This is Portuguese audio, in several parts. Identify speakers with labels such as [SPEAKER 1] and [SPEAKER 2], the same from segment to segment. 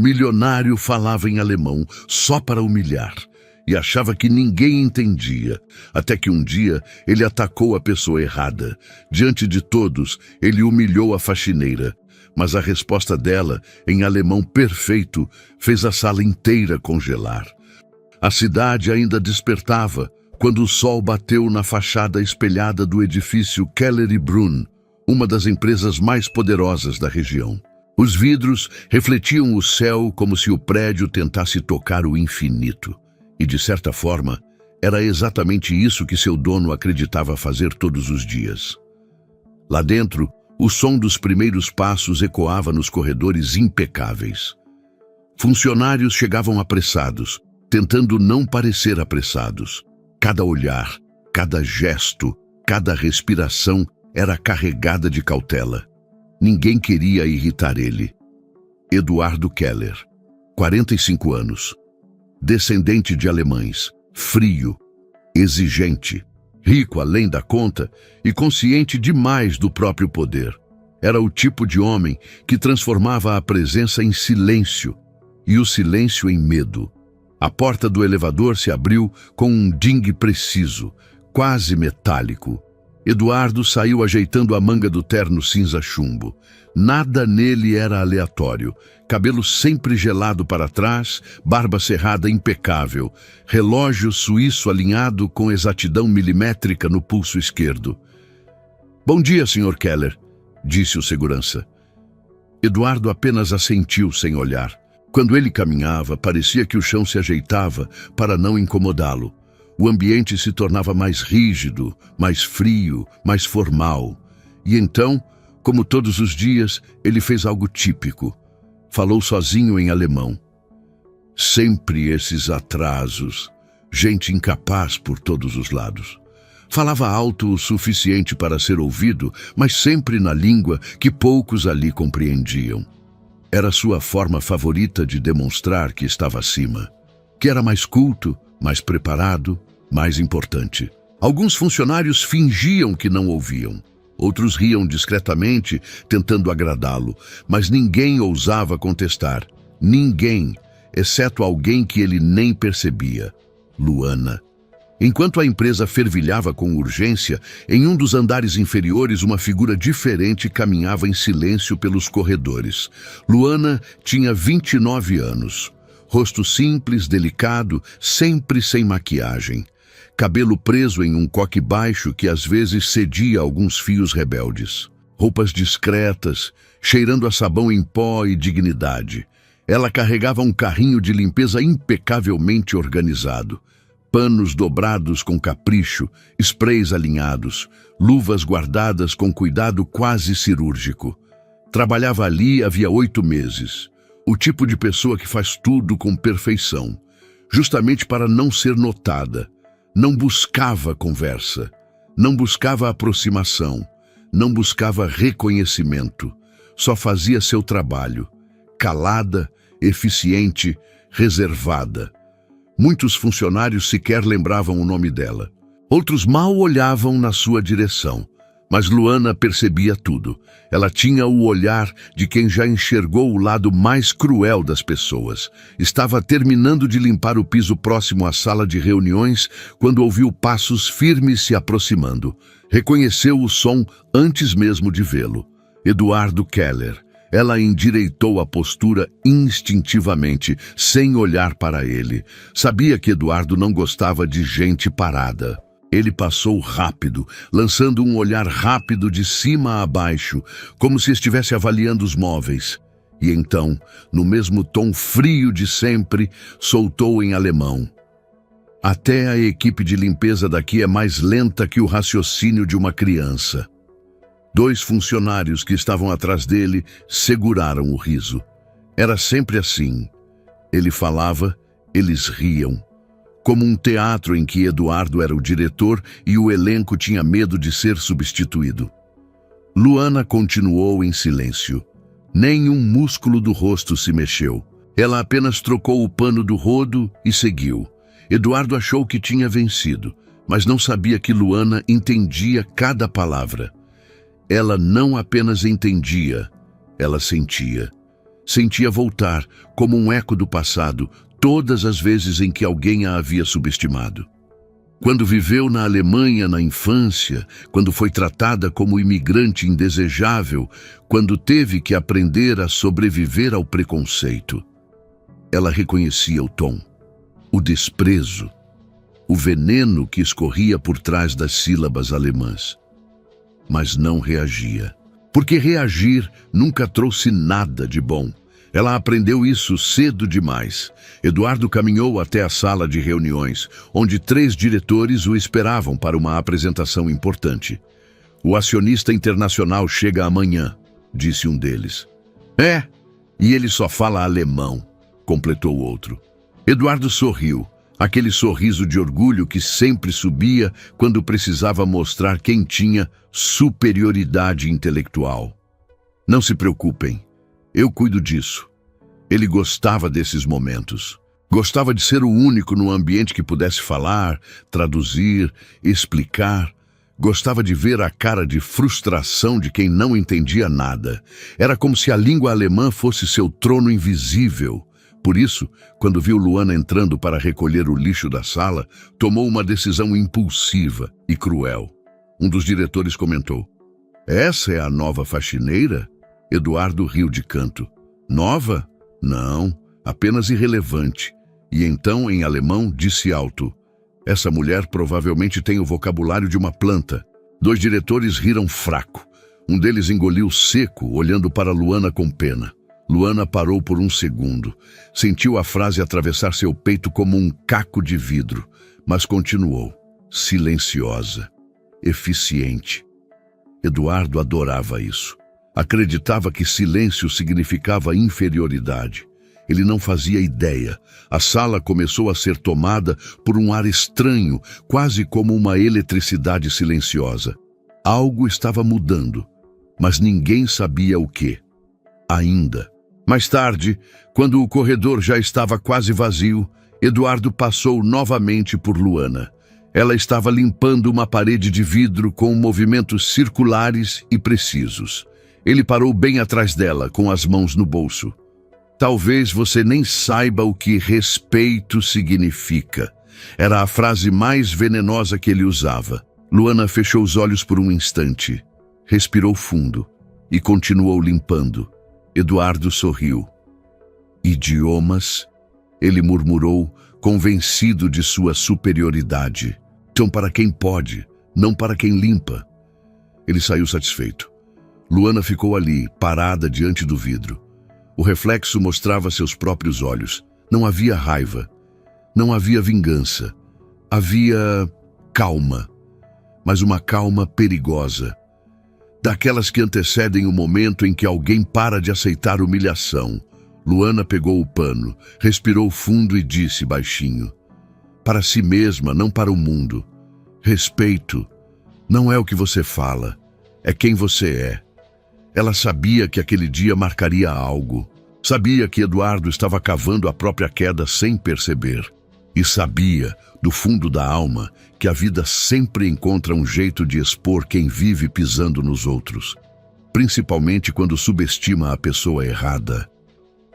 [SPEAKER 1] milionário falava em alemão só para humilhar e achava que ninguém entendia, até que um dia ele atacou a pessoa errada. Diante de todos, ele humilhou a faxineira, mas a resposta dela, em alemão perfeito, fez a sala inteira congelar. A cidade ainda despertava quando o sol bateu na fachada espelhada do edifício Keller e Brun, uma das empresas mais poderosas da região. Os vidros refletiam o céu como se o prédio tentasse tocar o infinito. E, de certa forma, era exatamente isso que seu dono acreditava fazer todos os dias. Lá dentro, o som dos primeiros passos ecoava nos corredores impecáveis. Funcionários chegavam apressados, tentando não parecer apressados. Cada olhar, cada gesto, cada respiração era carregada de cautela. Ninguém queria irritar ele. Eduardo Keller, 45 anos. Descendente de alemães, frio, exigente, rico além da conta e consciente demais do próprio poder. Era o tipo de homem que transformava a presença em silêncio e o silêncio em medo. A porta do elevador se abriu com um ding preciso, quase metálico. Eduardo saiu ajeitando a manga do terno cinza chumbo. Nada nele era aleatório. Cabelo sempre gelado para trás, barba cerrada impecável, relógio suíço alinhado com exatidão milimétrica no pulso esquerdo. "Bom dia, Sr. Keller", disse o segurança. Eduardo apenas assentiu sem olhar. Quando ele caminhava, parecia que o chão se ajeitava para não incomodá-lo. O ambiente se tornava mais rígido, mais frio, mais formal. E então, como todos os dias, ele fez algo típico. Falou sozinho em alemão. Sempre esses atrasos, gente incapaz por todos os lados. Falava alto o suficiente para ser ouvido, mas sempre na língua que poucos ali compreendiam. Era sua forma favorita de demonstrar que estava acima, que era mais culto, mais preparado, mais importante. Alguns funcionários fingiam que não ouviam. Outros riam discretamente, tentando agradá-lo, mas ninguém ousava contestar. Ninguém, exceto alguém que ele nem percebia. Luana. Enquanto a empresa fervilhava com urgência, em um dos andares inferiores uma figura diferente caminhava em silêncio pelos corredores. Luana tinha 29 anos. Rosto simples, delicado, sempre sem maquiagem. Cabelo preso em um coque baixo que às vezes cedia alguns fios rebeldes. Roupas discretas, cheirando a sabão em pó e dignidade. Ela carregava um carrinho de limpeza impecavelmente organizado. Panos dobrados com capricho, sprays alinhados, luvas guardadas com cuidado quase cirúrgico. Trabalhava ali havia 8 meses. O tipo de pessoa que faz tudo com perfeição, justamente para não ser notada. Não buscava conversa, não buscava aproximação, não buscava reconhecimento. Só fazia seu trabalho, calada, eficiente, reservada. Muitos funcionários sequer lembravam o nome dela. Outros mal olhavam na sua direção. Mas Luana percebia tudo. Ela tinha o olhar de quem já enxergou o lado mais cruel das pessoas. Estava terminando de limpar o piso próximo à sala de reuniões quando ouviu passos firmes se aproximando. Reconheceu o som antes mesmo de vê-lo. Eduardo Keller. Ela endireitou a postura instintivamente, sem olhar para ele. Sabia que Eduardo não gostava de gente parada. Ele passou rápido, lançando um olhar rápido de cima a baixo, como se estivesse avaliando os móveis. E então, no mesmo tom frio de sempre, soltou em alemão. Até a equipe de limpeza daqui é mais lenta que o raciocínio de uma criança. 2 funcionários que estavam atrás dele seguraram o riso. Era sempre assim. Ele falava, eles riam. Como um teatro em que Eduardo era o diretor e o elenco tinha medo de ser substituído. Luana continuou em silêncio. Nenhum músculo do rosto se mexeu. Ela apenas trocou o pano do rodo e seguiu. Eduardo achou que tinha vencido, mas não sabia que Luana entendia cada palavra. Ela não apenas entendia, ela sentia. Sentia voltar, como um eco do passado, todas as vezes em que alguém a havia subestimado. Quando viveu na Alemanha na infância, quando foi tratada como imigrante indesejável, quando teve que aprender a sobreviver ao preconceito. Ela reconhecia o tom, o desprezo, o veneno que escorria por trás das sílabas alemãs. Mas não reagia, porque reagir nunca trouxe nada de bom. Ela aprendeu isso cedo demais. Eduardo caminhou até a sala de reuniões, onde 3 diretores o esperavam para uma apresentação importante. "O acionista internacional chega amanhã", disse um deles. "É, e ele só fala alemão", completou o outro. Eduardo sorriu, aquele sorriso de orgulho que sempre subia quando precisava mostrar quem tinha superioridade intelectual. "Não se preocupem. Eu cuido disso." Ele gostava desses momentos. Gostava de ser o único no ambiente que pudesse falar, traduzir, explicar. Gostava de ver a cara de frustração de quem não entendia nada. Era como se a língua alemã fosse seu trono invisível. Por isso, quando viu Luana entrando para recolher o lixo da sala, tomou uma decisão impulsiva e cruel. Um dos diretores comentou: "Essa é a nova faxineira?" Eduardo riu de canto. "Nova? Não, apenas irrelevante." E então, em alemão, disse alto: "Essa mulher provavelmente tem o vocabulário de uma planta." 2 diretores riram fraco. Um deles engoliu seco, olhando para Luana com pena. Luana parou por um segundo. Sentiu a frase atravessar seu peito como um caco de vidro, mas continuou, silenciosa, eficiente. Eduardo adorava isso. Acreditava que silêncio significava inferioridade. Ele não fazia ideia. A sala começou a ser tomada por um ar estranho, quase como uma eletricidade silenciosa. Algo estava mudando, mas ninguém sabia o quê. Ainda. Mais tarde, quando o corredor já estava quase vazio, Eduardo passou novamente por Luana. Ela estava limpando uma parede de vidro com movimentos circulares e precisos. Ele parou bem atrás dela, com as mãos no bolso. "Talvez você nem saiba o que respeito significa." Era a frase mais venenosa que ele usava. Luana fechou os olhos por um instante, respirou fundo e continuou limpando. Eduardo sorriu. "Idiomas?" ele murmurou, convencido de sua superioridade. "São para quem pode, não para quem limpa." Ele saiu satisfeito. Luana ficou ali, parada diante do vidro. O reflexo mostrava seus próprios olhos. Não havia raiva. Não havia vingança. Havia calma. Mas uma calma perigosa. Daquelas que antecedem o momento em que alguém para de aceitar humilhação. Luana pegou o pano, respirou fundo e disse baixinho: "Para si mesma, não para o mundo. Respeito não é o que você fala, é quem você é." Ela sabia que aquele dia marcaria algo. Sabia que Eduardo estava cavando a própria queda sem perceber. E sabia, do fundo da alma, que a vida sempre encontra um jeito de expor quem vive pisando nos outros. Principalmente quando subestima a pessoa errada.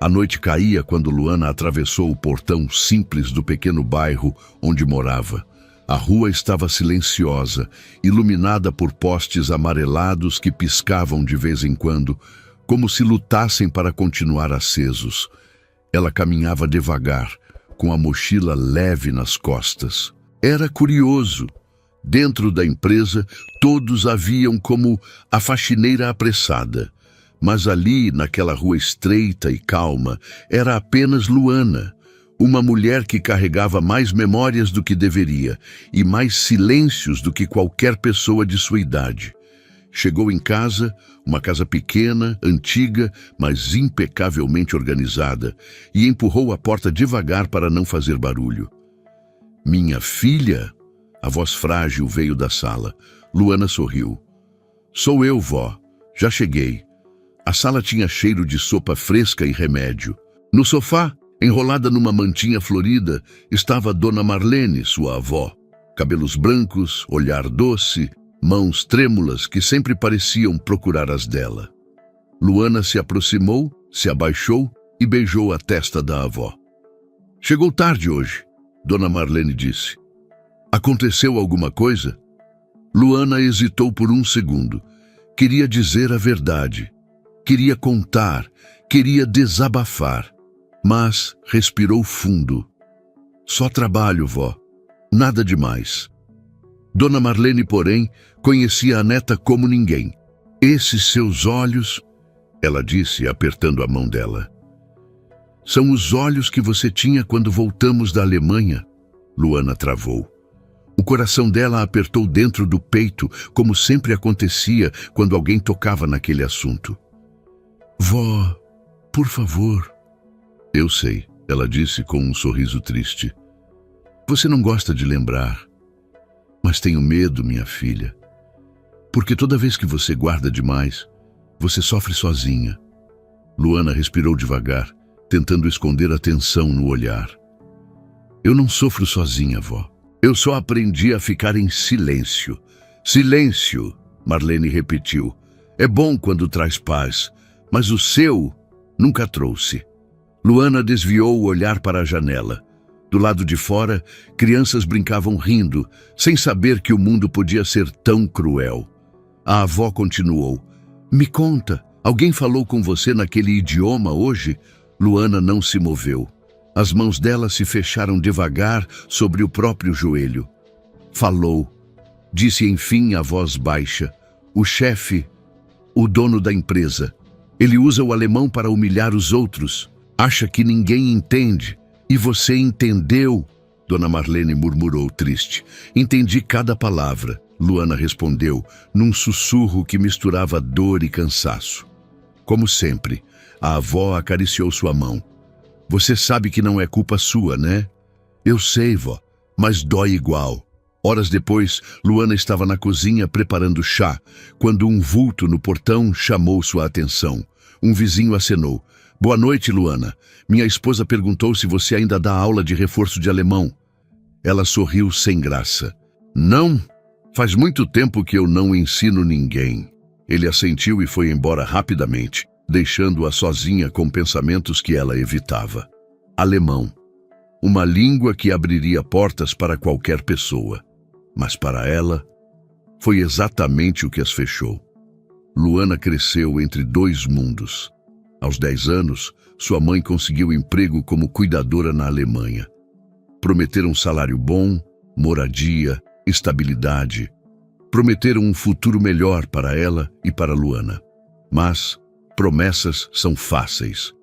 [SPEAKER 1] A noite caía quando Luana atravessou o portão simples do pequeno bairro onde morava. A rua estava silenciosa, iluminada por postes amarelados que piscavam de vez em quando, como se lutassem para continuar acesos. Ela caminhava devagar, com a mochila leve nas costas. Era curioso. Dentro da empresa, todos a viam como a faxineira apressada. Mas ali, naquela rua estreita e calma, era apenas Luana, uma mulher que carregava mais memórias do que deveria e mais silêncios do que qualquer pessoa de sua idade. Chegou em casa, uma casa pequena, antiga, mas impecavelmente organizada, e empurrou a porta devagar para não fazer barulho. "Minha filha?" A voz frágil veio da sala. Luana sorriu. "Sou eu, vó. Já cheguei." A sala tinha cheiro de sopa fresca e remédio. No sofá, enrolada numa mantinha florida, estava Dona Marlene, sua avó. Cabelos brancos, olhar doce, mãos trêmulas que sempre pareciam procurar as dela. Luana se aproximou se abaixou e beijou a testa da avó. Chegou tarde hoje, Dona Marlene disse. Aconteceu alguma coisa? Luana hesitou por um segundo. Queria dizer a verdade. Queria contar. Queria desabafar. Mas respirou fundo. Só trabalho, vó. Nada demais. Dona Marlene, porém, conhecia a neta como ninguém. Esses seus olhos, ela disse, apertando a mão dela. São os olhos que você tinha quando voltamos da Alemanha. Luana travou. O coração dela apertou dentro do peito, como sempre acontecia quando alguém tocava naquele assunto. Vó, por favor. Eu sei, ela disse com um sorriso triste. Você não gosta de lembrar. Mas tenho medo, minha filha. Porque toda vez que você guarda demais, você sofre sozinha. Luana respirou devagar, tentando esconder a tensão no olhar. Eu não sofro sozinha, vó. Eu só aprendi a ficar em silêncio. Silêncio, Marlene repetiu. É bom quando traz paz, mas o seu nunca trouxe. Luana desviou o olhar para a janela. Do lado de fora, crianças brincavam rindo, sem saber que o mundo podia ser tão cruel. A avó continuou. Me conta, alguém falou com você naquele idioma hoje? Luana não se moveu. As mãos dela se fecharam devagar sobre o próprio joelho. Falou, disse enfim a voz baixa. O chefe, o dono da empresa. Ele usa o alemão para humilhar os outros. Acha que ninguém entende. E você entendeu? Dona Marlene murmurou triste. Entendi cada palavra, Luana respondeu, num sussurro que misturava dor e cansaço. Como sempre, a avó acariciou sua mão. Você sabe que não é culpa sua, né? Eu sei, vó, mas dói igual. Horas depois, Luana estava na cozinha preparando chá, quando um vulto no portão chamou sua atenção. Um vizinho acenou. Boa noite, Luana. Minha esposa perguntou se você ainda dá aula de reforço de alemão. Ela sorriu sem graça. Não, faz muito tempo que eu não ensino ninguém. Ele assentiu e foi embora rapidamente, deixando-a sozinha com pensamentos que ela evitava. Alemão. Uma língua que abriria portas para qualquer pessoa. Mas para ela, foi exatamente o que as fechou. Luana cresceu entre dois mundos. Aos 10 anos, sua mãe conseguiu emprego como cuidadora na Alemanha. Prometeram um salário bom, moradia, estabilidade. Prometeram um futuro melhor para ela e para Luana. Mas promessas são fáceis.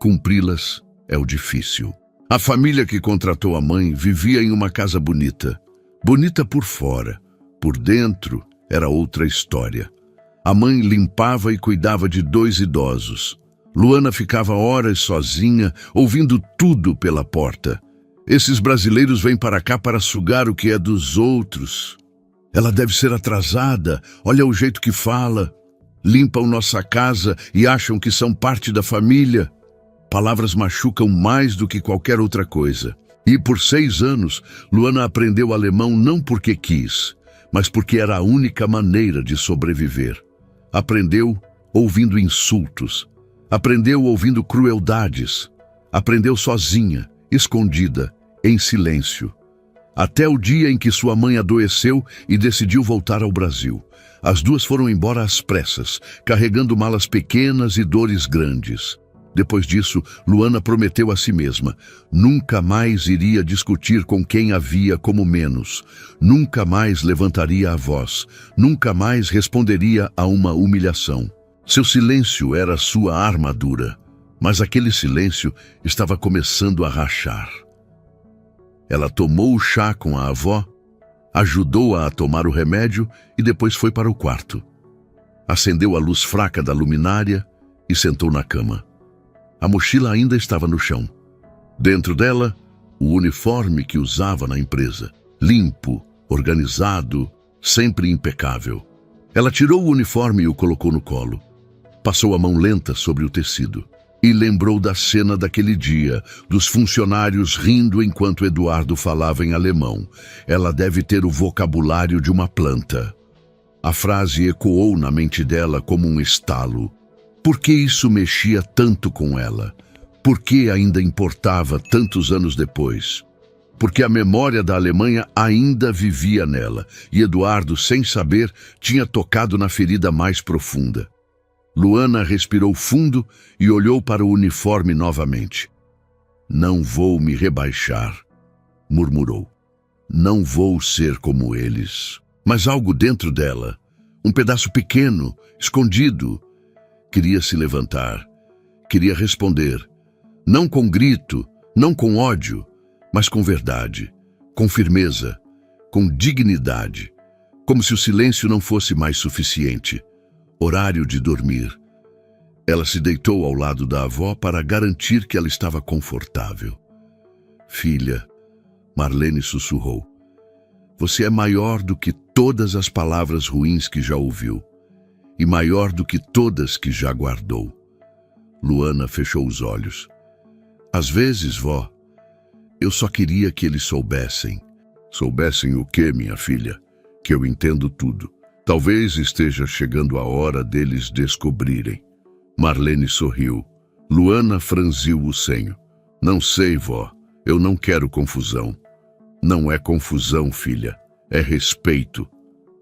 [SPEAKER 1] Cumpri-las é o difícil. A família que contratou a mãe vivia em uma casa bonita. Bonita por fora. Por dentro era outra história. A mãe limpava e cuidava de 2 idosos. Luana ficava horas sozinha, ouvindo tudo pela porta. Esses brasileiros vêm para cá para sugar o que é dos outros. Ela deve ser atrasada, olha o jeito que fala. Limpam nossa casa e acham que são parte da família. Palavras machucam mais do que qualquer outra coisa. E por 6 anos, Luana aprendeu alemão não porque quis, mas porque era a única maneira de sobreviver. Aprendeu ouvindo insultos. Aprendeu ouvindo crueldades. Aprendeu sozinha, escondida, em silêncio. Até o dia em que sua mãe adoeceu e decidiu voltar ao Brasil. As duas foram embora às pressas, carregando malas pequenas e dores grandes. Depois disso, Luana prometeu a si mesma. Nunca mais iria discutir com quem a via como menos. Nunca mais levantaria a voz. Nunca mais responderia a uma humilhação. Seu silêncio era sua armadura, mas aquele silêncio estava começando a rachar. Ela tomou o chá com a avó, ajudou-a a tomar o remédio e depois foi para o quarto. Acendeu a luz fraca da luminária e sentou na cama. A mochila ainda estava no chão. Dentro dela, o uniforme que usava na empresa, limpo, organizado, sempre impecável. Ela tirou o uniforme e o colocou no colo. Passou a mão lenta sobre o tecido e lembrou da cena daquele dia, dos funcionários rindo enquanto Eduardo falava em alemão. Ela deve ter o vocabulário de uma planta. A frase ecoou na mente dela como um estalo. Por que isso mexia tanto com ela? Por que ainda importava tantos anos depois? Porque a memória da Alemanha ainda vivia nela, e Eduardo, sem saber, tinha tocado na ferida mais profunda. Luana respirou fundo e olhou para o uniforme novamente. Não vou me rebaixar, murmurou. Não vou ser como eles. Mas algo dentro dela, um pedaço pequeno, escondido, queria se levantar, queria responder, não com grito, não com ódio, mas com verdade, com firmeza, com dignidade, como se o silêncio não fosse mais suficiente. Horário de dormir. Ela se deitou ao lado da avó para garantir que ela estava confortável. Filha, Marlene sussurrou, você é maior do que todas as palavras ruins que já ouviu, e maior do que todas que já guardou. Luana fechou os olhos. Às vezes, vó, eu só queria que eles soubessem. Soubessem o quê, minha filha? Que eu entendo tudo. Talvez esteja chegando a hora deles descobrirem. Marlene sorriu. Luana franziu o senho. Não sei, vó. Eu não quero confusão. Não é confusão, filha. É respeito.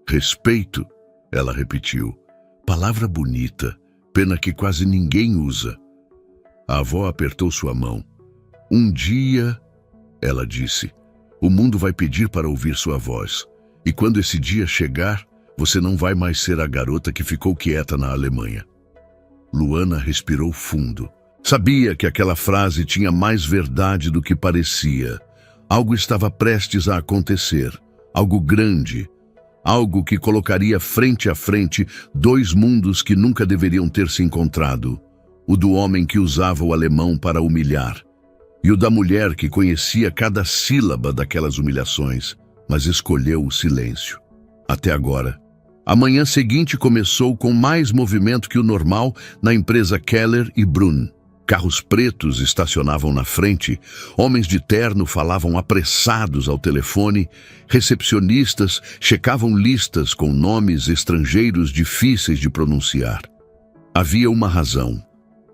[SPEAKER 1] Respeito? Ela repetiu. Palavra bonita. Pena que quase ninguém usa. A avó apertou sua mão. Um dia, ela disse, o mundo vai pedir para ouvir sua voz. E quando esse dia chegar, você não vai mais ser a garota que ficou quieta na Alemanha. Luana respirou fundo. Sabia que aquela frase tinha mais verdade do que parecia. Algo estava prestes a acontecer. Algo grande. Algo que colocaria frente a frente dois mundos que nunca deveriam ter se encontrado. O do homem que usava o alemão para humilhar. E o da mulher que conhecia cada sílaba daquelas humilhações, mas escolheu o silêncio. Até agora. A manhã seguinte começou com mais movimento que o normal na empresa Keller e Brunn. Carros pretos estacionavam na frente, homens de terno falavam apressados ao telefone, recepcionistas checavam listas com nomes estrangeiros difíceis de pronunciar. Havia uma razão.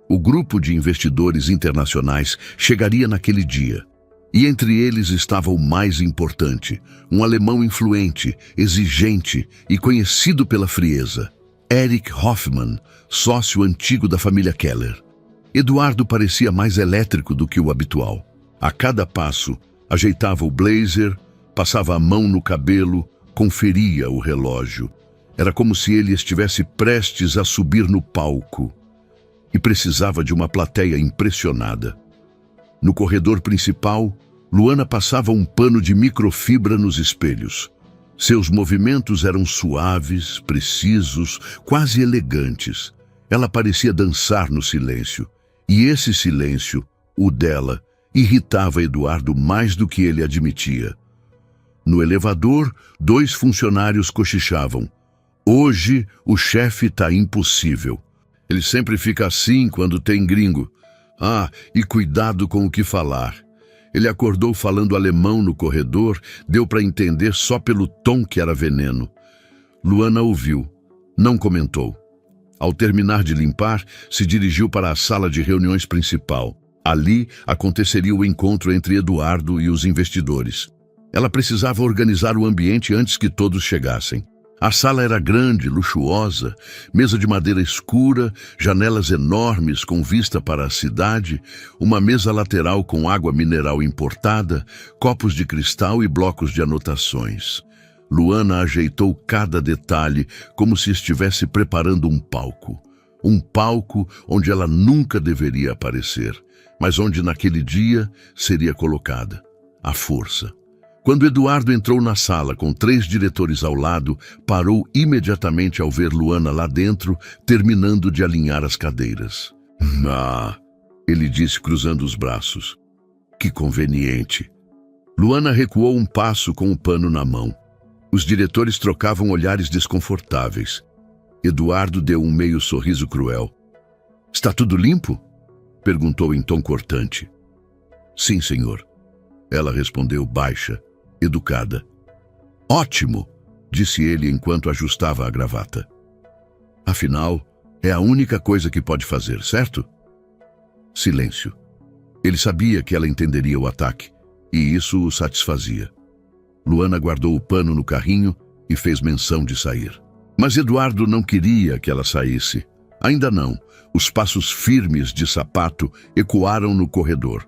[SPEAKER 1] O grupo de investidores internacionais chegaria naquele dia. E entre eles estava o mais importante, um alemão influente, exigente e conhecido pela frieza. Erich Hoffmann, sócio antigo da família Keller. Eduardo parecia mais elétrico do que o habitual. A cada passo, ajeitava o blazer, passava a mão no cabelo, conferia o relógio. Era como se ele estivesse prestes a subir no palco. E precisava de uma plateia impressionada. No corredor principal, Luana passava um pano de microfibra nos espelhos. Seus movimentos eram suaves, precisos, quase elegantes. Ela parecia dançar no silêncio. E esse silêncio, o dela, irritava Eduardo mais do que ele admitia. No elevador, dois funcionários cochichavam. Hoje, o chefe tá impossível. Ele sempre fica assim quando tem gringo. Ah, e cuidado com o que falar. Ele acordou falando alemão no corredor, deu para entender só pelo tom que era veneno. Luana ouviu, não comentou. Ao terminar de limpar, se dirigiu para a sala de reuniões principal. Ali aconteceria o encontro entre Eduardo e os investidores. Ela precisava organizar o ambiente antes que todos chegassem. A sala era grande, luxuosa, mesa de madeira escura, janelas enormes com vista para a cidade, uma mesa lateral com água mineral importada, copos de cristal e blocos de anotações. Luana ajeitou cada detalhe como se estivesse preparando um palco. Um palco onde ela nunca deveria aparecer, mas onde naquele dia seria colocada a força. Quando Eduardo entrou na sala com 3 diretores ao lado, parou imediatamente ao ver Luana lá dentro, terminando de alinhar as cadeiras. Ah, ele disse cruzando os braços. Que conveniente. Luana recuou um passo com o pano na mão. Os diretores trocavam olhares desconfortáveis. Eduardo deu um meio sorriso cruel. Está tudo limpo? Perguntou em tom cortante. Sim, senhor. Ela respondeu baixa, educada. Ótimo, disse ele enquanto ajustava a gravata. Afinal, É a única coisa que pode fazer, certo? Silêncio. Ele sabia que ela entenderia o ataque, e isso o satisfazia. Luana guardou o pano no carrinho e fez menção de sair. Mas Eduardo não queria que ela saísse. Ainda não. Os passos firmes de sapato ecoaram no corredor.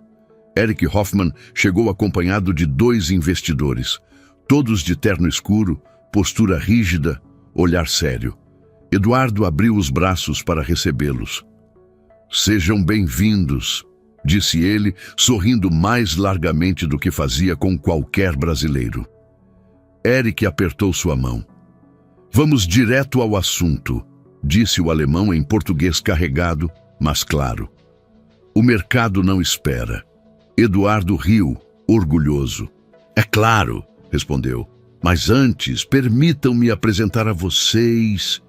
[SPEAKER 1] Eric Hoffman chegou acompanhado de 2 investidores, todos de terno escuro, postura rígida, olhar sério. Eduardo abriu os braços para recebê-los. "Sejam bem-vindos", disse ele, sorrindo mais largamente do que fazia com qualquer brasileiro. Eric apertou sua mão. "Vamos direto ao assunto", disse o alemão em português carregado, mas claro. "O mercado não espera." Eduardo riu, orgulhoso. "É claro", respondeu. "Mas antes, permitam-me apresentar a vocês."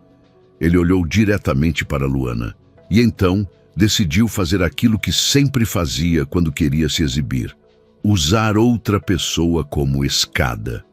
[SPEAKER 1] Ele olhou diretamente para Luana e então decidiu fazer aquilo que sempre fazia quando queria se exibir: usar outra pessoa como escada.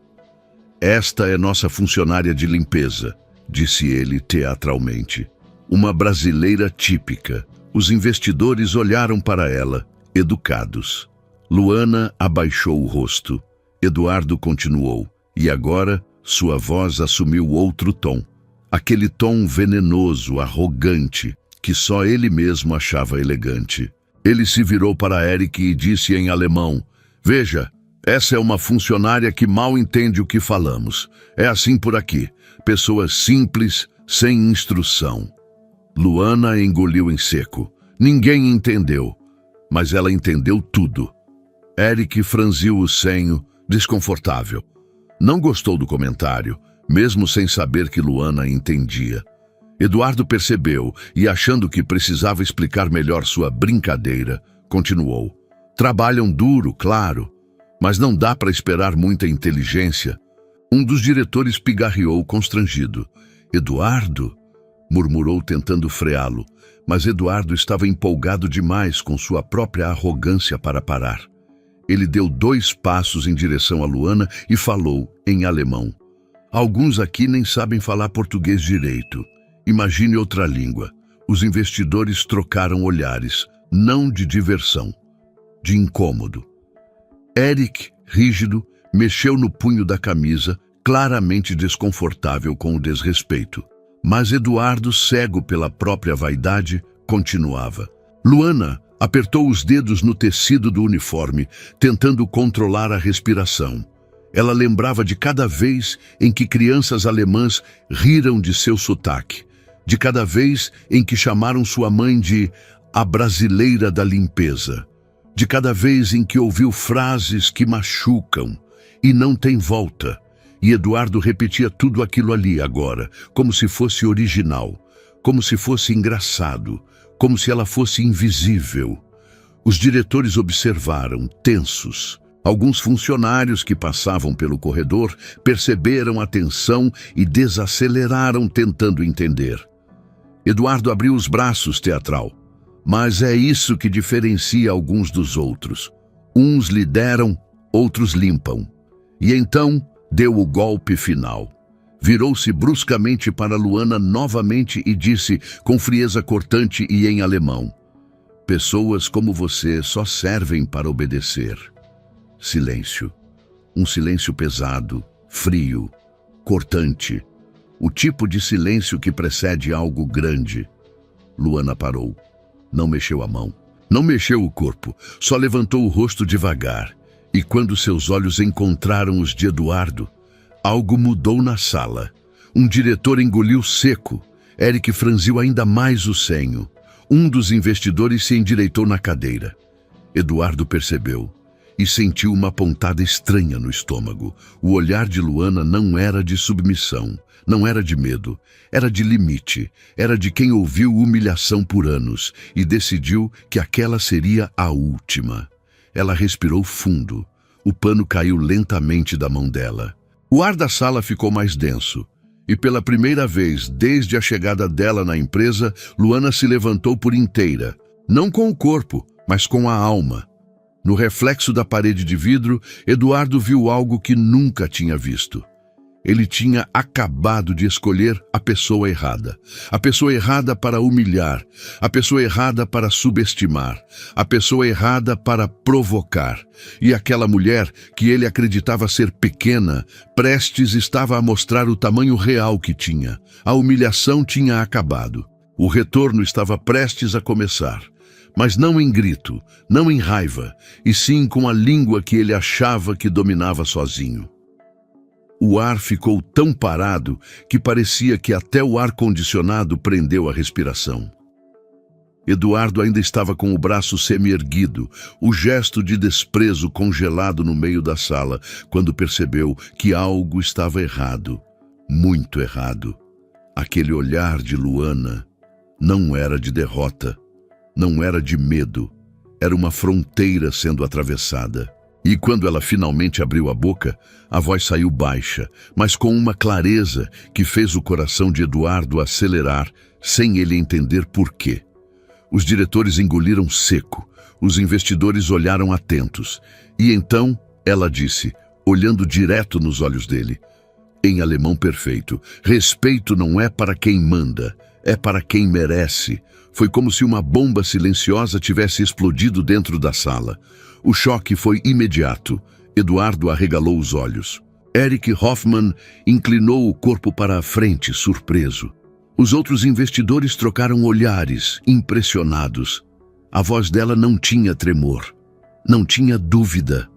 [SPEAKER 1] "Esta é nossa funcionária de limpeza", disse ele teatralmente. "Uma brasileira típica." Os investidores olharam para ela, educados. Luana abaixou o rosto. Eduardo continuou, e agora sua voz assumiu outro tom. Aquele tom venenoso, arrogante, que só ele mesmo achava elegante. Ele se virou para Eric e disse em alemão: "Veja, essa é uma funcionária que mal entende o que falamos. É assim por aqui. Pessoas simples, sem instrução." Luana engoliu em seco. Ninguém entendeu, mas ela entendeu tudo. Eric franziu o senho, desconfortável. Não gostou do comentário, mesmo sem saber que Luana entendia. Eduardo percebeu e, achando que precisava explicar melhor sua brincadeira, continuou: "Trabalham duro, claro, mas não dá para esperar muita inteligência." Um dos diretores pigarreou constrangido. "Eduardo?", murmurou tentando freá-lo, mas Eduardo estava empolgado demais com sua própria arrogância para parar. Ele deu 2 passos em direção a Luana e falou, em alemão: "Alguns aqui nem sabem falar português direito. Imagine outra língua." Os investidores trocaram olhares, não de diversão, de incômodo. Eric, rígido, mexeu no punho da camisa, claramente desconfortável com o desrespeito. Mas Eduardo, cego pela própria vaidade, continuava. Luana apertou os dedos no tecido do uniforme, tentando controlar a respiração. Ela lembrava de cada vez em que crianças alemãs riram de seu sotaque, de cada vez em que chamaram sua mãe de "a brasileira da limpeza", de cada vez em que ouviu frases que machucam e não tem volta. E Eduardo repetia tudo aquilo ali agora, como se fosse original, como se fosse engraçado, como se ela fosse invisível. Os diretores observaram, tensos. Alguns funcionários que passavam pelo corredor perceberam a tensão e desaceleraram tentando entender. Eduardo abriu os braços, teatral. Mas é isso que diferencia alguns dos outros. Uns lideram, outros limpam. E então deu o golpe final. Virou-se bruscamente para Luana novamente e disse com frieza cortante e em alemão: "Pessoas como você só servem para obedecer." Silêncio. Um silêncio pesado, frio, cortante. O tipo de silêncio que precede algo grande. Luana parou. Não mexeu a mão. Não mexeu o corpo. Só levantou o rosto devagar. E quando seus olhos encontraram os de Eduardo, algo mudou na sala. Um diretor engoliu seco. Eric franziu ainda mais o senho. Um dos investidores se endireitou na cadeira. Eduardo percebeu e sentiu uma pontada estranha no estômago. O olhar de Luana não era de submissão, não era de medo, era de limite, era de quem ouviu humilhação por anos e decidiu que aquela seria a última. Ela respirou fundo. O pano caiu lentamente da mão dela. O ar da sala ficou mais denso. E pela primeira vez desde a chegada dela na empresa, Luana se levantou por inteira. Não com o corpo, mas com a alma. No reflexo da parede de vidro, Eduardo viu algo que nunca tinha visto. Ele tinha acabado de escolher a pessoa errada. A pessoa errada para humilhar, a pessoa errada para subestimar, a pessoa errada para provocar. E aquela mulher, que ele acreditava ser pequena, prestes estava a mostrar o tamanho real que tinha. A humilhação tinha acabado. O retorno estava prestes a começar. Mas não em grito, não em raiva, e sim com a língua que ele achava que dominava sozinho. O ar ficou tão parado que parecia que até o ar-condicionado prendeu a respiração. Eduardo ainda estava com o braço semi-erguido, o gesto de desprezo congelado no meio da sala, quando percebeu que algo estava errado, muito errado. Aquele olhar de Luana não era de derrota, não era de medo, era uma fronteira sendo atravessada. E quando ela finalmente abriu a boca, a voz saiu baixa, mas com uma clareza que fez o coração de Eduardo acelerar, sem ele entender por quê. Os diretores engoliram seco, os investidores olharam atentos, e então ela disse, olhando direto nos olhos dele, em alemão perfeito, respeito não é para quem manda, é para quem merece. Foi como se uma bomba silenciosa tivesse explodido dentro da sala. O choque foi imediato. Eduardo arregalou os olhos. Eric Hoffman inclinou o corpo para a frente, surpreso. Os outros investidores trocaram olhares, impressionados. A voz dela não tinha tremor, não tinha dúvida,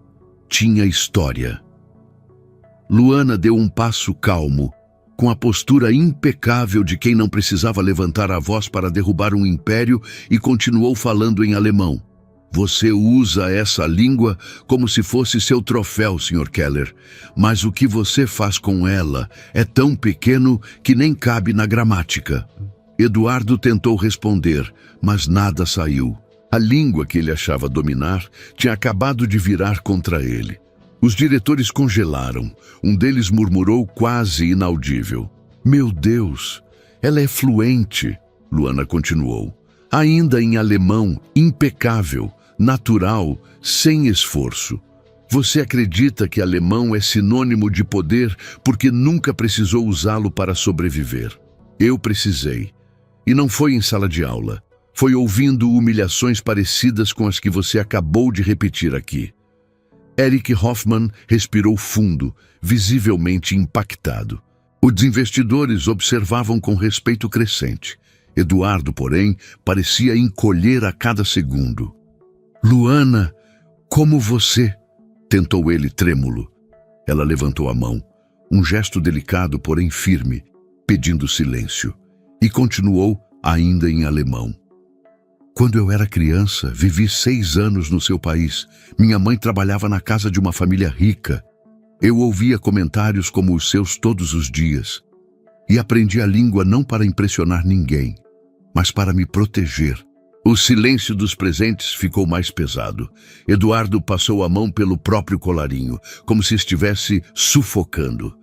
[SPEAKER 1] tinha história. Luana deu um passo calmo, com a postura impecável de quem não precisava levantar a voz para derrubar um império, e continuou falando em alemão. Você usa essa língua como se fosse seu troféu, Sr. Keller, mas o que você faz com ela é tão pequeno que nem cabe na gramática. Eduardo tentou responder, mas nada saiu. A língua que ele achava dominar tinha acabado de virar contra ele. Os diretores congelaram. Um deles murmurou quase inaudível. Meu Deus, ela é fluente, Luana continuou. Ainda em alemão, impecável, natural, sem esforço. Você acredita que alemão é sinônimo de poder porque nunca precisou usá-lo para sobreviver. Eu precisei. E não foi em sala de aula. Foi ouvindo humilhações parecidas com as que você acabou de repetir aqui. Eric Hoffman respirou fundo, visivelmente impactado. Os investidores observavam com respeito crescente. Eduardo, porém, parecia encolher a cada segundo. Luana, como você? Tentou ele trêmulo. Ela levantou a mão, um gesto delicado, porém firme, pedindo silêncio, e continuou ainda em alemão. Quando eu era criança, vivi 6 anos no seu país. Minha mãe trabalhava na casa de uma família rica. Eu ouvia comentários como os seus todos os dias. E aprendi a língua não para impressionar ninguém, mas para me proteger. O silêncio dos presentes ficou mais pesado. Eduardo passou a mão pelo próprio colarinho, como se estivesse sufocando.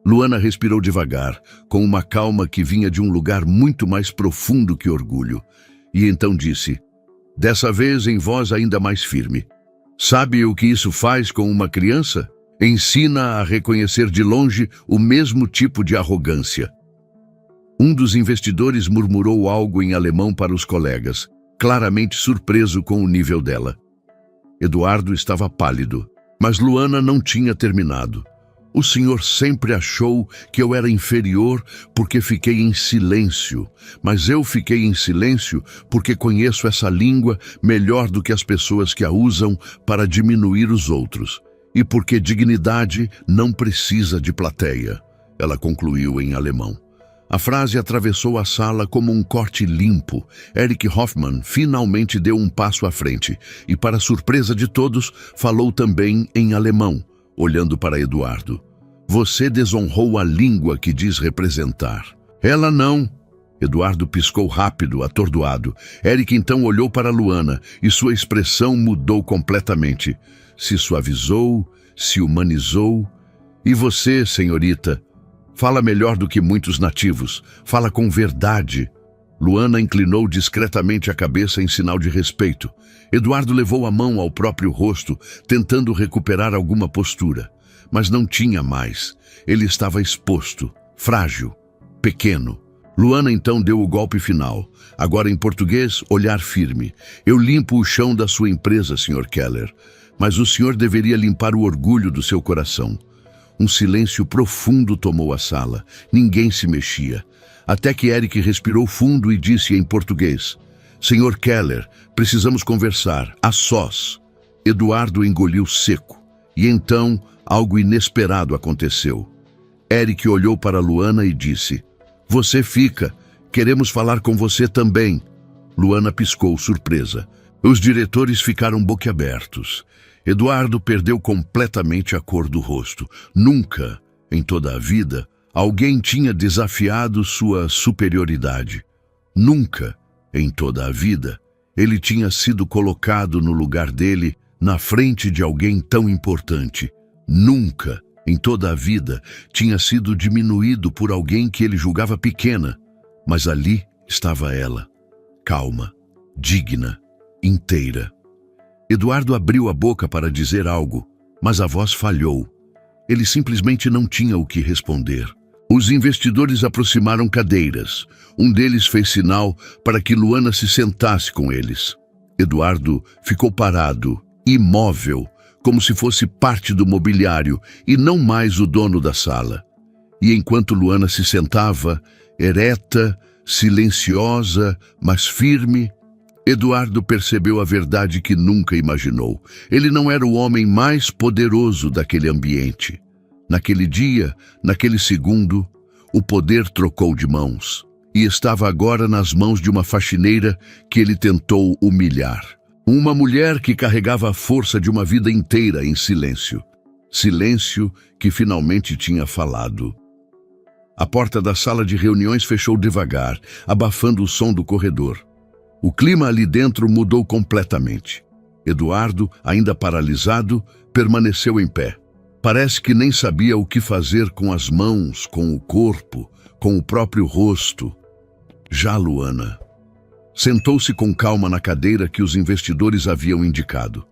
[SPEAKER 1] Luana respirou devagar, com uma calma que vinha de um lugar muito mais profundo que orgulho. E então disse, dessa vez em voz ainda mais firme, sabe o que isso faz com uma criança? Ensina a reconhecer de longe o mesmo tipo de arrogância. Um dos investidores murmurou algo em alemão para os colegas, claramente surpreso com o nível dela. Eduardo estava pálido, mas Luana não tinha terminado. O senhor sempre achou que eu era inferior porque fiquei em silêncio, mas eu fiquei em silêncio porque conheço essa língua melhor do que as pessoas que a usam para diminuir os outros, e porque dignidade não precisa de plateia, ela concluiu em alemão. A frase atravessou a sala como um corte limpo. Eric Hoffman finalmente deu um passo à frente e, para surpresa de todos, falou também em alemão, olhando para Eduardo. Você desonrou a língua que diz representar. Ela não. Eduardo piscou rápido, atordoado. Eric então olhou para Luana e sua expressão mudou completamente. Se suavizou, se humanizou. E você, senhorita? Fala melhor do que muitos nativos. Fala com verdade. Luana inclinou discretamente a cabeça em sinal de respeito. Eduardo levou a mão ao próprio rosto, tentando recuperar alguma postura. mas não tinha mais. Ele estava exposto, frágil, pequeno. Luana então deu o golpe final. Agora em português, olhar firme. Eu limpo o chão da sua empresa, Sr. Keller, mas o senhor deveria limpar o orgulho do seu coração. Um silêncio profundo tomou a sala. Ninguém se mexia. Até que Eric respirou fundo e disse em português: Sr. Keller, precisamos conversar, a sós. Eduardo engoliu seco. E então, algo inesperado aconteceu. Eric olhou para Luana e disse: Você fica. Queremos falar com você também. Luana piscou, surpresa. Os diretores ficaram boquiabertos. Eduardo perdeu completamente a cor do rosto. Nunca, em toda a vida, alguém tinha desafiado sua superioridade. Nunca, em toda a vida, ele tinha sido colocado no lugar dele, na frente de alguém tão importante. Nunca, em toda a vida, tinha sido diminuído por alguém que ele julgava pequena. Mas ali estava ela, calma, digna, inteira. Eduardo abriu a boca para dizer algo, mas a voz falhou. Ele simplesmente não tinha o que responder. Os investidores aproximaram cadeiras. Um deles fez sinal para que Luana se sentasse com eles. Eduardo ficou parado, imóvel, como se fosse parte do mobiliário e não mais o dono da sala. E enquanto Luana se sentava, ereta, silenciosa, mas firme, Eduardo percebeu a verdade que nunca imaginou. Ele não era o homem mais poderoso daquele ambiente. Naquele dia, naquele segundo, o poder trocou de mãos e estava agora nas mãos de uma faxineira que ele tentou humilhar. Uma mulher que carregava a força de uma vida inteira em silêncio. Silêncio que finalmente tinha falado. A porta da sala de reuniões fechou devagar, abafando o som do corredor. O clima ali dentro mudou completamente. Eduardo, ainda paralisado, permaneceu em pé. Parece que nem sabia o que fazer com as mãos, com o corpo, com o próprio rosto. Já Luana sentou-se com calma na cadeira que os investidores haviam indicado.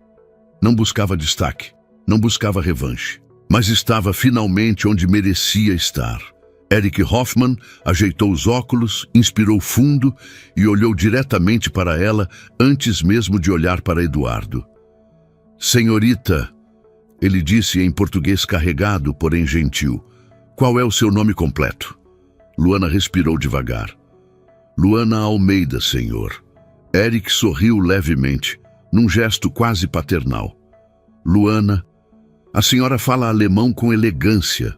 [SPEAKER 1] Não buscava destaque, não buscava revanche, mas estava finalmente onde merecia estar. Eric Hoffman ajeitou os óculos, inspirou fundo e olhou diretamente para ela antes mesmo de olhar para Eduardo. Senhorita, ele disse em português carregado, porém gentil, qual é o seu nome completo? Luana respirou devagar. Luana Almeida, senhor. Eric sorriu levemente, num gesto quase paternal. Luana, a senhora fala alemão com elegância,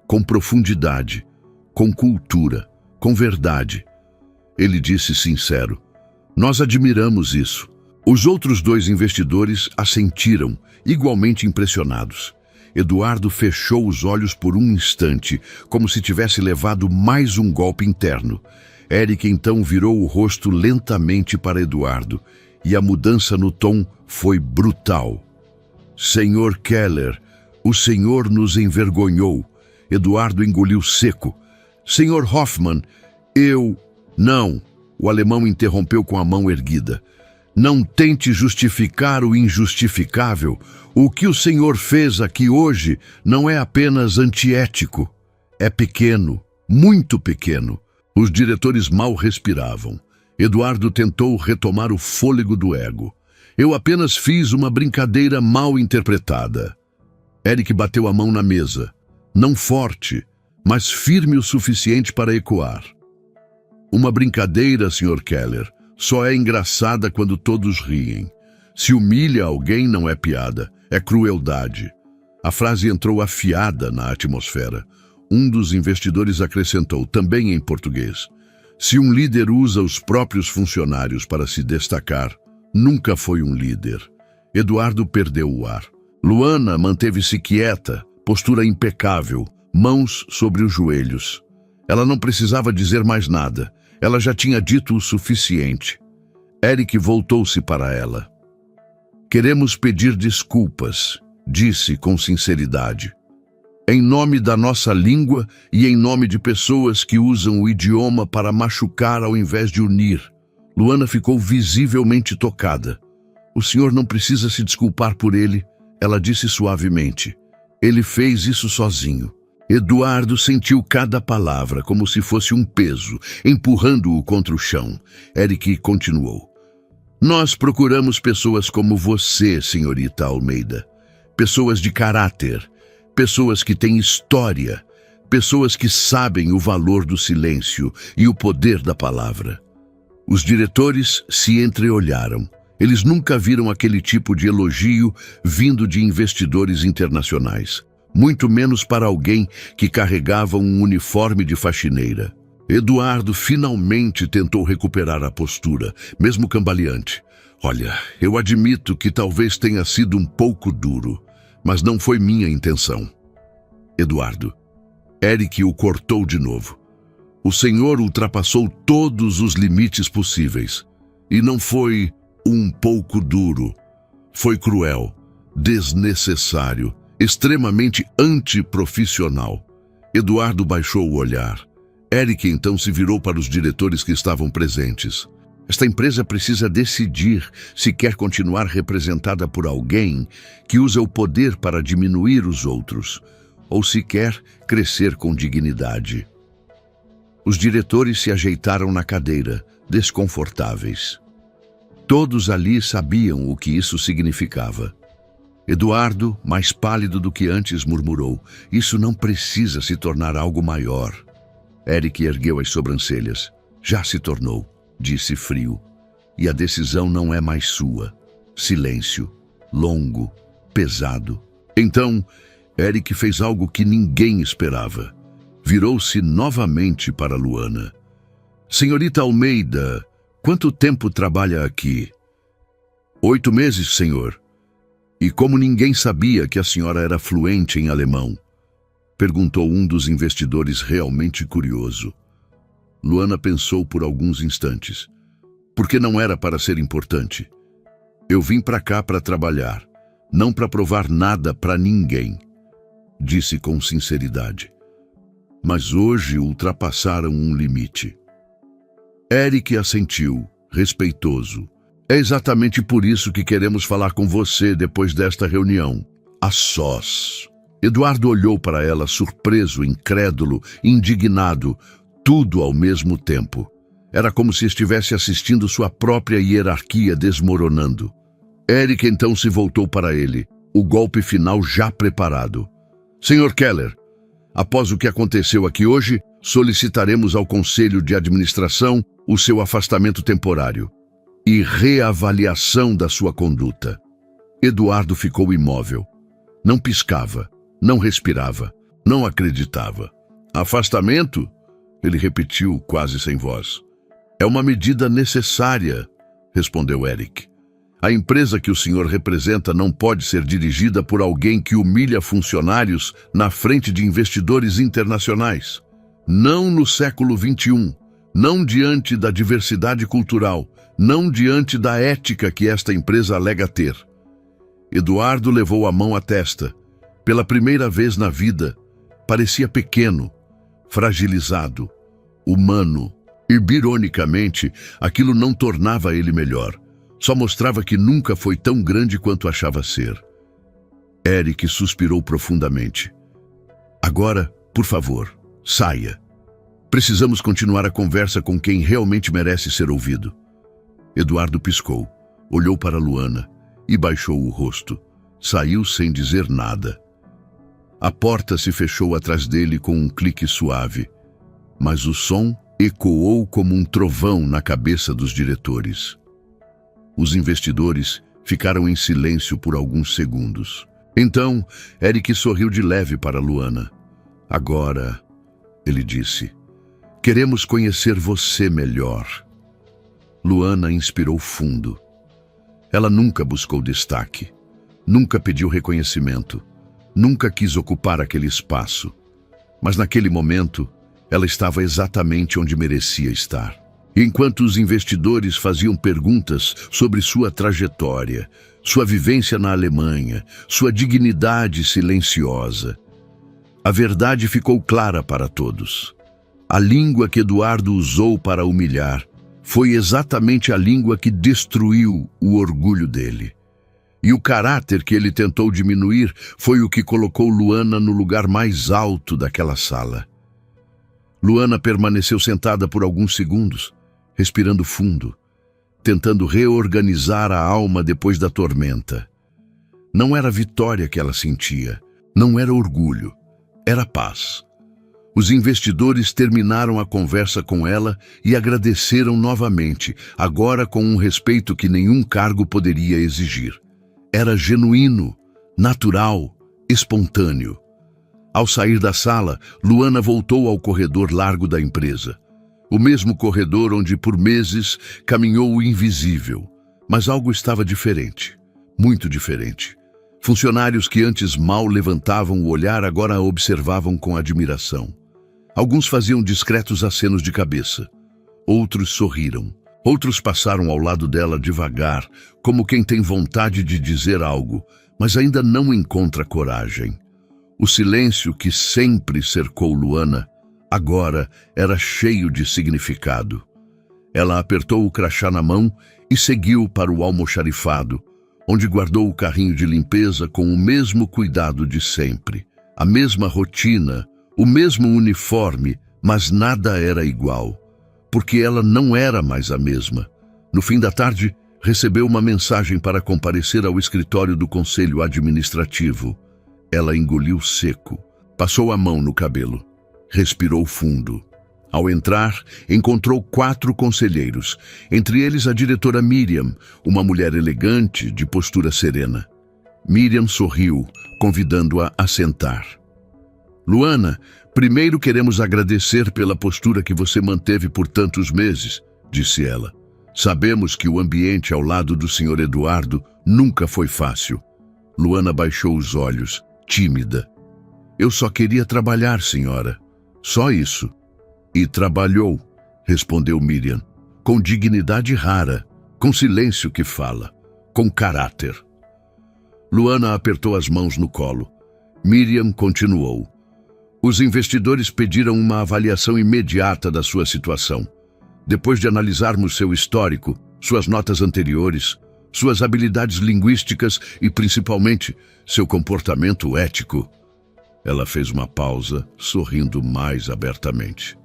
[SPEAKER 1] com profundidade, com cultura, com verdade. Ele disse sincero. Nós admiramos isso. Os outros dois investidores assentiram, igualmente impressionados. Eduardo fechou os olhos por um instante, como se tivesse levado mais um golpe interno. Eric então virou o rosto lentamente para Eduardo, e a mudança no tom foi brutal. Senhor Keller, o senhor nos envergonhou. Eduardo engoliu seco. Senhor Hoffman, Não, o alemão interrompeu com a mão erguida. Não tente justificar o injustificável. O que o senhor fez aqui hoje não é apenas antiético. É pequeno, muito pequeno. Os diretores mal respiravam. Eduardo tentou retomar o fôlego do ego. Eu apenas fiz uma brincadeira mal interpretada. Eric bateu a mão na mesa. Não forte, mas firme o suficiente para ecoar. Uma brincadeira, Sr. Keller, só é engraçada quando todos riem. Se humilha alguém, não é piada, é crueldade. A frase entrou afiada na atmosfera. Um dos investidores acrescentou, também em português: se um líder usa os próprios funcionários para se destacar, nunca foi um líder. Eduardo perdeu o ar. Luana manteve-se quieta, postura impecável, mãos sobre os joelhos. Ela não precisava dizer mais nada. Ela já tinha dito o suficiente. Eric voltou-se para ela. Queremos pedir desculpas, disse com sinceridade. Em nome da nossa língua e em nome de pessoas que usam o idioma para machucar ao invés de unir. Luana ficou visivelmente tocada. O senhor não precisa se desculpar por ele, ela disse suavemente. Ele fez isso sozinho. Eduardo sentiu cada palavra como se fosse um peso, empurrando-o contra o chão. Eric continuou. Nós procuramos pessoas como você, senhorita Almeida. Pessoas de caráter, pessoas que têm história, pessoas que sabem o valor do silêncio e o poder da palavra. Os diretores se entreolharam. Eles nunca viram aquele tipo de elogio vindo de investidores internacionais, muito menos para alguém que carregava um uniforme de faxineira. Eduardo finalmente tentou recuperar a postura, mesmo cambaleante. Olha, eu admito que talvez tenha sido um pouco duro, mas não foi minha intenção. Eduardo. Eric o cortou de novo. O senhor ultrapassou todos os limites possíveis. E não foi um pouco duro. Foi cruel, desnecessário, extremamente antiprofissional. Eduardo baixou o olhar. Eric então se virou para os diretores que estavam presentes. Esta empresa precisa decidir se quer continuar representada por alguém que usa o poder para diminuir os outros, ou se quer crescer com dignidade. Os diretores se ajeitaram na cadeira, desconfortáveis. Todos ali sabiam o que isso significava. Eduardo, mais pálido do que antes, murmurou: isso não precisa se tornar algo maior. Eric ergueu as sobrancelhas. Já se tornou, disse frio. E a decisão não é mais sua. Silêncio, longo, pesado. Então, Eric fez algo que ninguém esperava. Virou-se novamente para Luana. Senhorita Almeida, quanto tempo trabalha aqui? 8 meses, senhor. E como ninguém sabia que a senhora era fluente em alemão? Perguntou um dos investidores realmente curioso. Luana pensou por alguns instantes. Porque não era para ser importante. Eu vim para cá para trabalhar, não para provar nada para ninguém, disse com sinceridade. Mas hoje ultrapassaram um limite. Eric assentiu, respeitoso. É exatamente por isso que queremos falar com você depois desta reunião. A sós. Eduardo olhou para ela surpreso, incrédulo, indignado, tudo ao mesmo tempo. Era como se estivesse assistindo sua própria hierarquia desmoronando. Eric então se voltou para ele, o golpe final já preparado. Senhor Keller, após o que aconteceu aqui hoje, solicitaremos ao Conselho de Administração o seu afastamento temporário e reavaliação da sua conduta. Eduardo ficou imóvel. Não piscava, não respirava, não acreditava. Afastamento? Ele repetiu, quase sem voz. É uma medida necessária, respondeu Eric. A empresa que o senhor representa não pode ser dirigida por alguém que humilha funcionários na frente de investidores internacionais. Não no século XXI, não diante da diversidade cultural, não diante da ética que esta empresa alega ter. Eduardo levou a mão à testa. Pela primeira vez na vida, parecia pequeno, fragilizado, humano. E, ironicamente, aquilo não tornava ele melhor. Só mostrava que nunca foi tão grande quanto achava ser. Eric suspirou profundamente. Agora, por favor, saia. Precisamos continuar a conversa com quem realmente merece ser ouvido. Eduardo piscou, olhou para Luana e baixou o rosto. Saiu sem dizer nada. A porta se fechou atrás dele com um clique suave, mas o som ecoou como um trovão na cabeça dos diretores. Os investidores ficaram em silêncio por alguns segundos. Então, Eric sorriu de leve para Luana. Agora, ele disse, queremos conhecer você melhor. Luana inspirou fundo. Ela nunca buscou destaque, nunca pediu reconhecimento, nunca quis ocupar aquele espaço. Mas naquele momento, ela estava exatamente onde merecia estar. Enquanto os investidores faziam perguntas sobre sua trajetória, sua vivência na Alemanha, sua dignidade silenciosa, a verdade ficou clara para todos. A língua que Eduardo usou para humilhar foi exatamente a língua que destruiu o orgulho dele. E o caráter que ele tentou diminuir foi o que colocou Luana no lugar mais alto daquela sala. Luana permaneceu sentada por alguns segundos, respirando fundo, tentando reorganizar a alma depois da tormenta. Não era vitória que ela sentia, não era orgulho, era paz. Os investidores terminaram a conversa com ela e agradeceram novamente, agora com um respeito que nenhum cargo poderia exigir. Era genuíno, natural, espontâneo. Ao sair da sala, Luana voltou ao corredor largo da empresa. O mesmo corredor onde por meses caminhou o invisível. Mas algo estava diferente, muito diferente. Funcionários que antes mal levantavam o olhar agora a observavam com admiração. Alguns faziam discretos acenos de cabeça. Outros sorriram. Outros passaram ao lado dela devagar, como quem tem vontade de dizer algo, mas ainda não encontra coragem. O silêncio que sempre cercou Luana, agora era cheio de significado. Ela apertou o crachá na mão e seguiu para o almoxarifado, onde guardou o carrinho de limpeza com o mesmo cuidado de sempre. A mesma rotina, o mesmo uniforme, mas nada era igual. Porque ela não era mais a mesma. No fim da tarde, recebeu uma mensagem para comparecer ao escritório do Conselho Administrativo. Ela engoliu seco, passou a mão no cabelo, respirou fundo. Ao entrar, encontrou 4 conselheiros, entre eles a diretora Miriam, uma mulher elegante, de postura serena. Miriam sorriu, convidando-a a sentar. Luana, primeiro queremos agradecer pela postura que você manteve por tantos meses, disse ela. Sabemos que o ambiente ao lado do Sr. Eduardo nunca foi fácil. Luana baixou os olhos, tímida. Eu só queria trabalhar, senhora. Só isso. E trabalhou, respondeu Miriam, com dignidade rara, com silêncio que fala, com caráter. Luana apertou as mãos no colo. Miriam continuou. Os investidores pediram uma avaliação imediata da sua situação. Depois de analisarmos seu histórico, suas notas anteriores, suas habilidades linguísticas e, principalmente, seu comportamento ético. Ela fez uma pausa, sorrindo mais abertamente.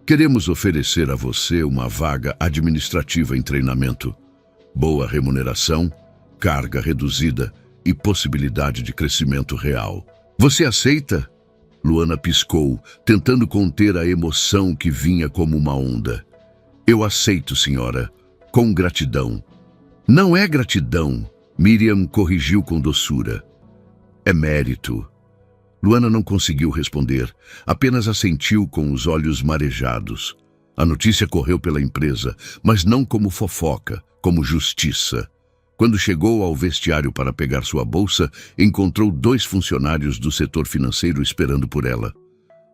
[SPEAKER 1] Queremos oferecer a você uma vaga administrativa em treinamento. Boa remuneração, carga reduzida e possibilidade de crescimento real. Você aceita? Luana piscou, tentando conter a emoção que vinha como uma onda. Eu aceito, senhora, com gratidão. Não é gratidão, Miriam corrigiu com doçura. É mérito. Luana não conseguiu responder, apenas assentiu com os olhos marejados. A notícia correu pela empresa, mas não como fofoca, como justiça. Quando chegou ao vestiário para pegar sua bolsa, encontrou 2 funcionários do setor financeiro esperando por ela.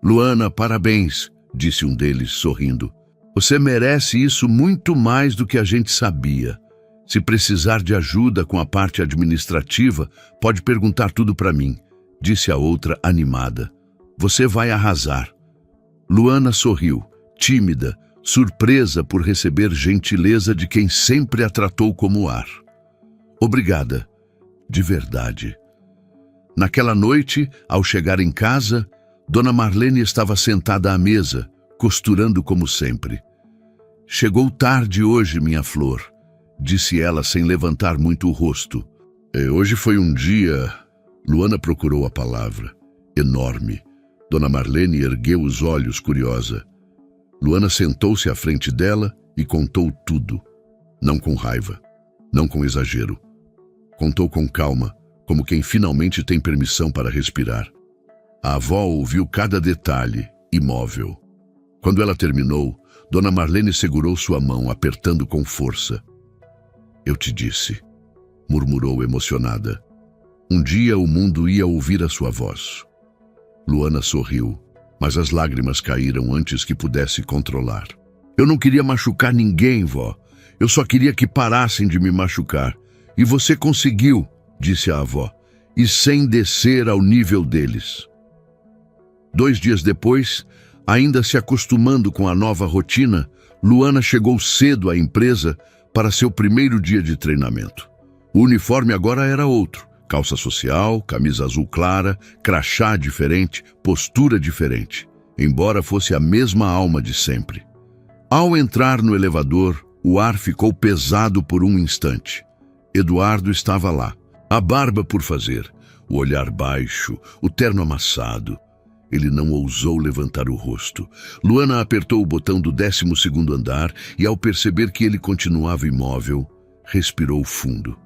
[SPEAKER 1] Luana, parabéns, disse um deles, sorrindo. Você merece isso muito mais do que a gente sabia. Se precisar de ajuda com a parte administrativa, pode perguntar tudo para mim, disse a outra animada. Você vai arrasar. Luana sorriu, tímida, surpresa por receber gentileza de quem sempre a tratou como ar. Obrigada, de verdade. Naquela noite, ao chegar em casa, Dona Marlene estava sentada à mesa, costurando como sempre. Chegou tarde hoje, minha flor, disse ela sem levantar muito o rosto. Hoje foi um dia... Luana procurou a palavra. Enorme. Dona Marlene ergueu os olhos, curiosa. Luana sentou-se à frente dela e contou tudo. Não com raiva, não com exagero. Contou com calma, como quem finalmente tem permissão para respirar. A avó ouviu cada detalhe, imóvel. Quando ela terminou, Dona Marlene segurou sua mão, apertando com força. Eu te disse, murmurou emocionada. Um dia o mundo ia ouvir a sua voz. Luana sorriu, mas as lágrimas caíram antes que pudesse controlar. Eu não queria machucar ninguém, vó. Eu só queria que parassem de me machucar. E você conseguiu, disse a avó, e sem descer ao nível deles. 2 dias depois, ainda se acostumando com a nova rotina, Luana chegou cedo à empresa para seu primeiro dia de treinamento. O uniforme agora era outro. Calça social, camisa azul clara, crachá diferente, postura diferente. Embora fosse a mesma alma de sempre. Ao entrar no elevador, o ar ficou pesado por um instante. Eduardo estava lá, a barba por fazer, o olhar baixo, o terno amassado. Ele não ousou levantar o rosto. Luana apertou o botão do 12º andar e, ao perceber que ele continuava imóvel, respirou fundo.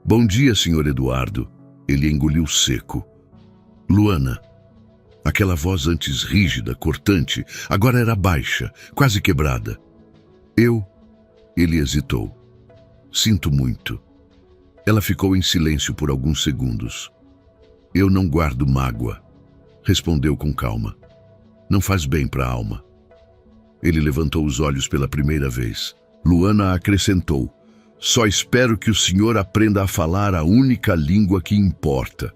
[SPEAKER 1] Bom dia, Sr. Eduardo. Ele engoliu seco. Luana. Aquela voz antes rígida, cortante, agora era baixa, quase quebrada. Ele hesitou. Sinto muito. Ela ficou em silêncio por alguns segundos. Eu não guardo mágoa, respondeu com calma. Não faz bem para a alma. Ele levantou os olhos pela primeira vez. Luana acrescentou. Só espero que o senhor aprenda a falar a única língua que importa.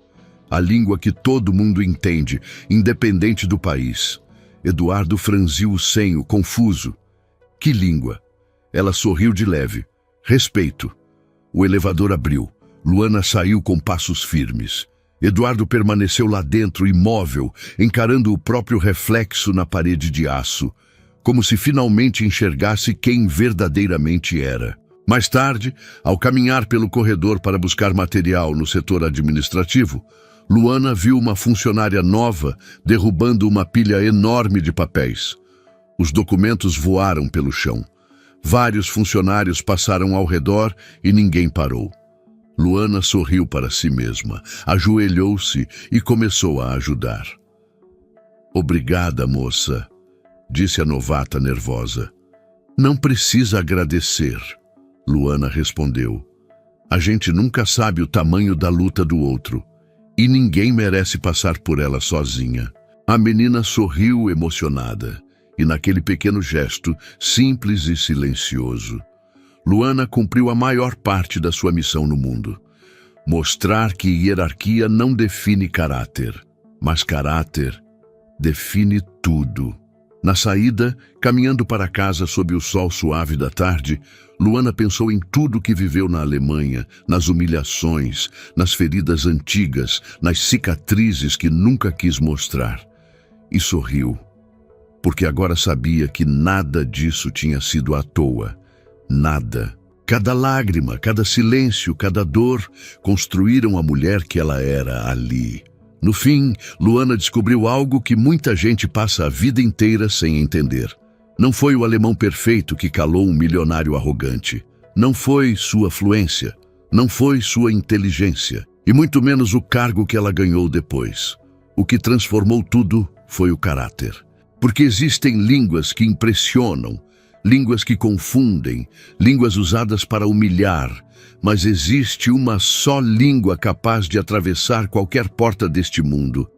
[SPEAKER 1] A língua que todo mundo entende, independente do país. Eduardo franziu o senho, confuso. Que língua? Ela sorriu de leve. Respeito. O elevador abriu. Luana saiu com passos firmes. Eduardo permaneceu lá dentro, imóvel, encarando o próprio reflexo na parede de aço, como se finalmente enxergasse quem verdadeiramente era. Mais tarde, ao caminhar pelo corredor para buscar material no setor administrativo, Luana viu uma funcionária nova derrubando uma pilha enorme de papéis. Os documentos voaram pelo chão. Vários funcionários passaram ao redor e ninguém parou. Luana sorriu para si mesma, ajoelhou-se e começou a ajudar. Obrigada, moça, disse a novata nervosa. Não precisa agradecer, Luana respondeu. A gente nunca sabe o tamanho da luta do outro, e ninguém merece passar por ela sozinha. A menina sorriu emocionada, e naquele pequeno gesto, simples e silencioso, Luana cumpriu a maior parte da sua missão no mundo. Mostrar que hierarquia não define caráter, mas caráter define tudo. Na saída, caminhando para casa sob o sol suave da tarde, Luana pensou em tudo que viveu na Alemanha, nas humilhações, nas feridas antigas, nas cicatrizes que nunca quis mostrar. E sorriu, porque agora sabia que nada disso tinha sido à toa. Nada. Cada lágrima, cada silêncio, cada dor construíram a mulher que ela era ali. No fim, Luana descobriu algo que muita gente passa a vida inteira sem entender. Não foi o alemão perfeito que calou um milionário arrogante. Não foi sua fluência. Não foi sua inteligência. E muito menos o cargo que ela ganhou depois. O que transformou tudo foi o caráter. Porque existem línguas que impressionam, línguas que confundem, línguas usadas para humilhar, mas existe uma só língua capaz de atravessar qualquer porta deste mundo: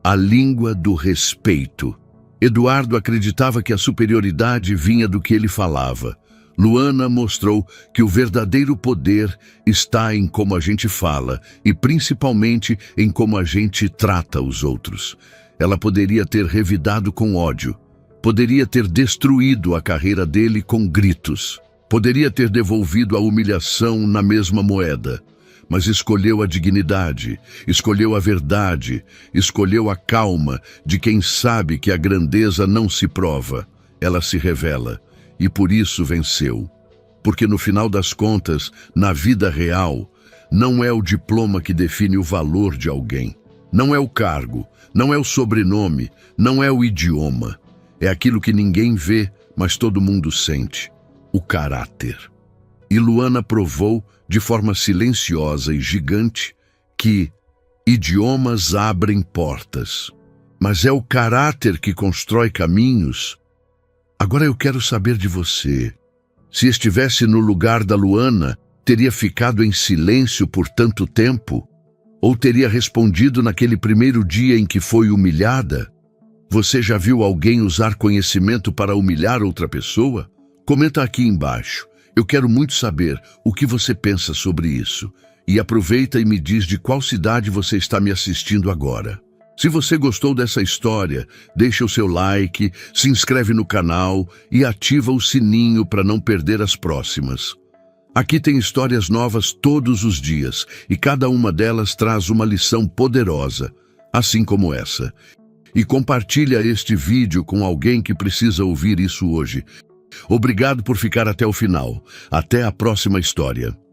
[SPEAKER 1] a língua do respeito. Eduardo acreditava que a superioridade vinha do que ele falava. Luana mostrou que o verdadeiro poder está em como a gente fala e principalmente em como a gente trata os outros. Ela poderia ter revidado com ódio, poderia ter destruído a carreira dele com gritos, poderia ter devolvido a humilhação na mesma moeda, mas escolheu a dignidade, escolheu a verdade, escolheu a calma de quem sabe que a grandeza não se prova, ela se revela, e por isso venceu. Porque no final das contas, na vida real, não é o diploma que define o valor de alguém, não é o cargo, não é o sobrenome, não é o idioma. É aquilo que ninguém vê, mas todo mundo sente: o caráter. E Luana provou, de forma silenciosa e gigante, que idiomas abrem portas, mas é o caráter que constrói caminhos. Agora eu quero saber de você. Se estivesse no lugar da Luana, teria ficado em silêncio por tanto tempo? Ou teria respondido naquele primeiro dia em que foi humilhada? Você já viu alguém usar conhecimento para humilhar outra pessoa? Comenta aqui embaixo. Eu quero muito saber o que você pensa sobre isso. E aproveita e me diz de qual cidade você está me assistindo agora. Se você gostou dessa história, deixa o seu like, se inscreve no canal e ativa o sininho para não perder as próximas. Aqui tem histórias novas todos os dias e cada uma delas traz uma lição poderosa, assim como essa. E compartilha este vídeo com alguém que precisa ouvir isso hoje. Obrigado por ficar até o final. Até a próxima história.